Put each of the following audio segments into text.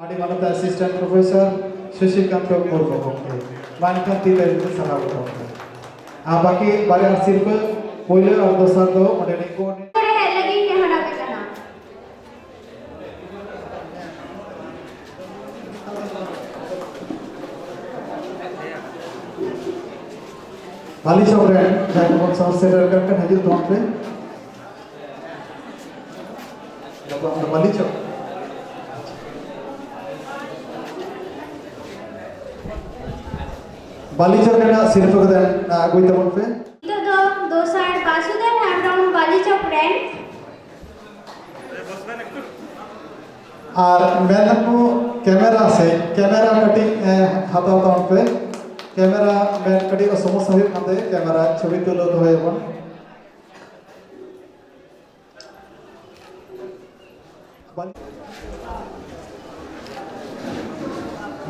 Adi Manata Assistant Professor Shashikant Murmu Gomke. Mankan Tita itu sangat betul. Baki bari arsip poile और दोसर दो modelling को लगी नेहरा पे करना वाली चौरे जाके बहुत सारे सेलर करके हजू तो हम पे जब हम वाली चौ वाली चौरे ना सिर्फ कदर ना आगुई तो हम पे दोसर वासुदेव हेम्ब्रम बालीचक ब्रांड और मैंने को कैमरा से कैमरा कटिंग हाथा होता हूँ पे कैमरा मैं कटिंग को समझ सही खाते कैमरा छवि तो लो तो है वन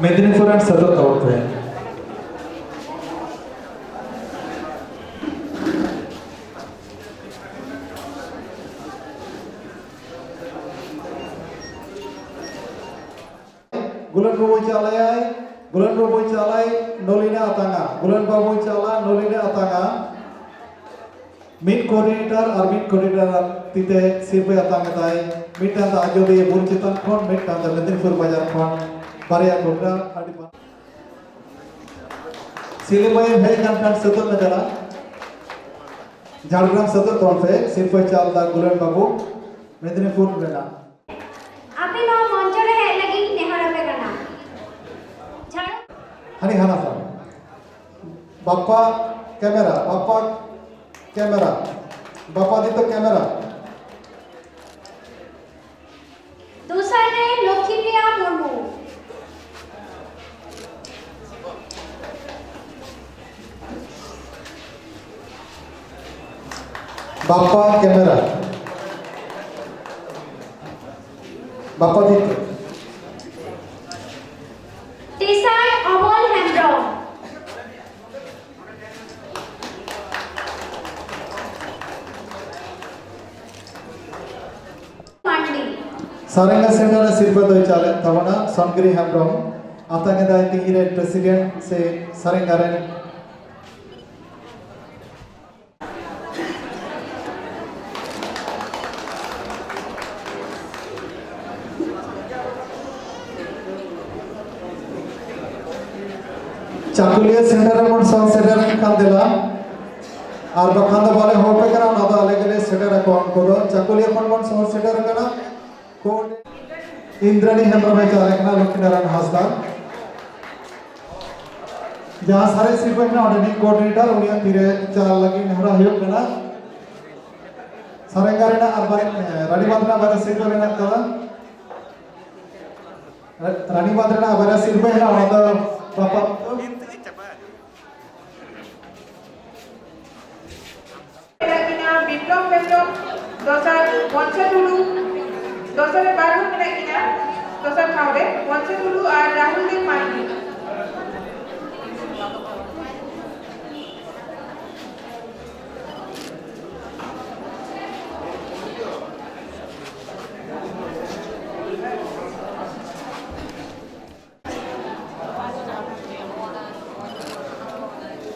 मेदिनीपुर एंड सदर टाउन पे Bulan Baboy Calai, Nolina Atanga, Bulan Baboy Cala, Nolina Atanga, Mid Coordinator or Mid Coordinator Tite, Sirpe Atanga Tai, Mid and the Ajodi, Burchitan Con, Mid and the Medinpur Bajar Con, Paria Gopra, Hadipan. Silibay Hay Kankan Satur Najala, Jhargram Satur Tonfe, Sirpe Chalda, Bulan Babu, Medinpur Bena. आपने no मंचरे है लगी नेहरा पे करना हनी हना था बापा camera बापा दी तो कैमरा दूसरा ने लक्ष्मीप्रिया मुर्मू बापा कैमरा बापा दी तो तीसरा अमोल हेम्ब्रम मंडी सारेंगा सेंटर सिर्फ दो चाले तवना सोनगिरी हेम्ब्रम आतांगे दाई तिंगिरे प्रेसिडेंट से सारेंगा रेन चाकुलिया सेंटर में सॉन्ग सेंटर में काम दिला और बखान वाले हो पे करा ना तो अलग अलग सेंटर अकाउंट को दो चाकुलिया कौन सॉन्ग सेंटर करना कोड इंद्राणी हेम्ब्रम में चाले करना लक्ष्मीनारायण हासदार जहाँ सारे सिर्फ एक ना ऑर्डिनेट कोऑर्डिनेटर उन्हें तीरे चाल लगी नेहरा हियो करना सारे गारे ना अरबारी रानी बांधना बारे सिर्फ में ना करा रानी बांधना बारे सिर्फ में ना वाला बापा বিপ্লব হেমব্রম দশার পঞ্চাটুলু দশারে বারো মিনা কিনা দশার খাওয়ারে পঞ্চাটুলু আর রাহুল দেব mandi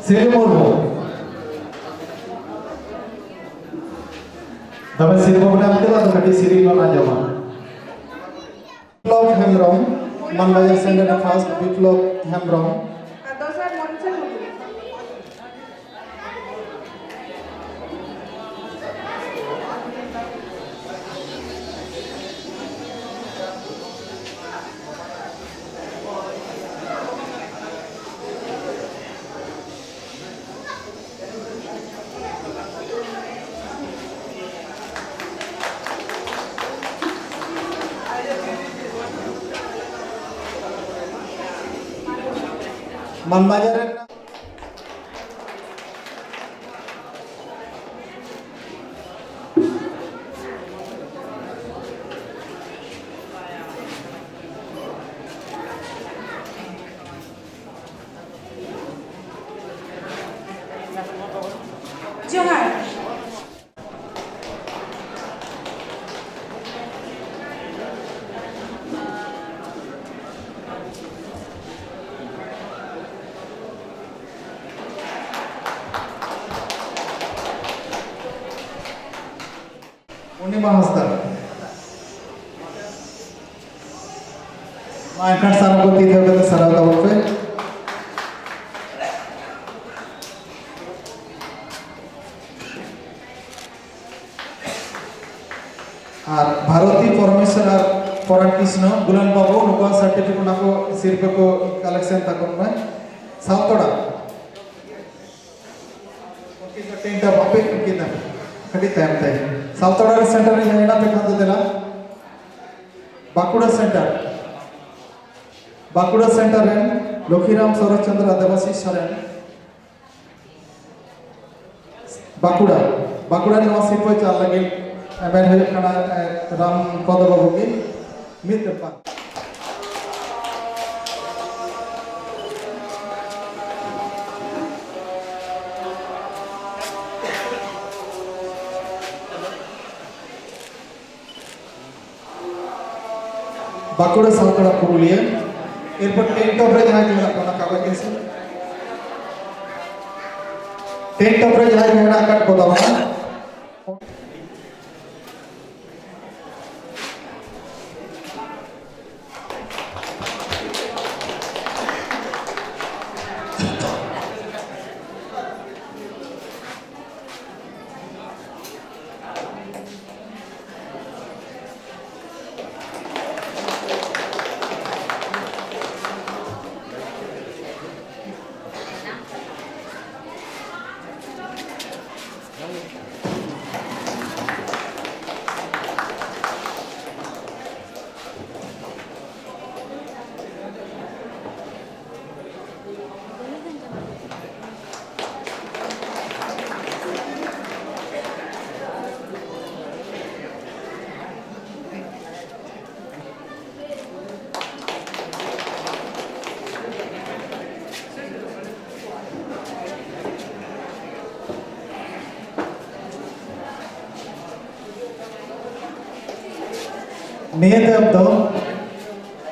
Selimurmu Nama Sirimo Benam itu atau kati Sirimo Najama Biplop Hembrom Manbaya Sender Fast Biplop Hembrom আর দশার পঞ্চাটুলু Manbajaran জোহার पूर्णिमा हांसदा मायकाट सारा को तीन होते सारा दाव पे और भारती परमेश्वर और पराग कृष्ण गुलान बाबू नुका सर्टिफिकेट नाको सिर्फ को कलेक्शन तक में सातोड़ा ओके जो टेंट अब पे कितना कटी टाइम थे सातोड़ा सेंटर में जाना पे खाते देला बाकुड़ा सेंटर में लखीराम शरद चंद्र देवाशीष सरेन बाकुड़ा निवासी को चाल लगे एमएन हुई कना राम पद बाबू की मित्र पा बाकुड़ा सालकड़ा पुरुलिया एयरपोर्ट टेंट ऑफ जहाँ के ना कोना कागज कैसे टेंट ऑफ जहाँ के ना काट को दबाना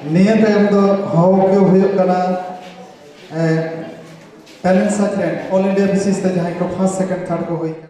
नियत अब तो हाउ क्यों हुई करना talent search all India basis ते जहाँ को फर्स्ट सेकंड थर्ड को हुई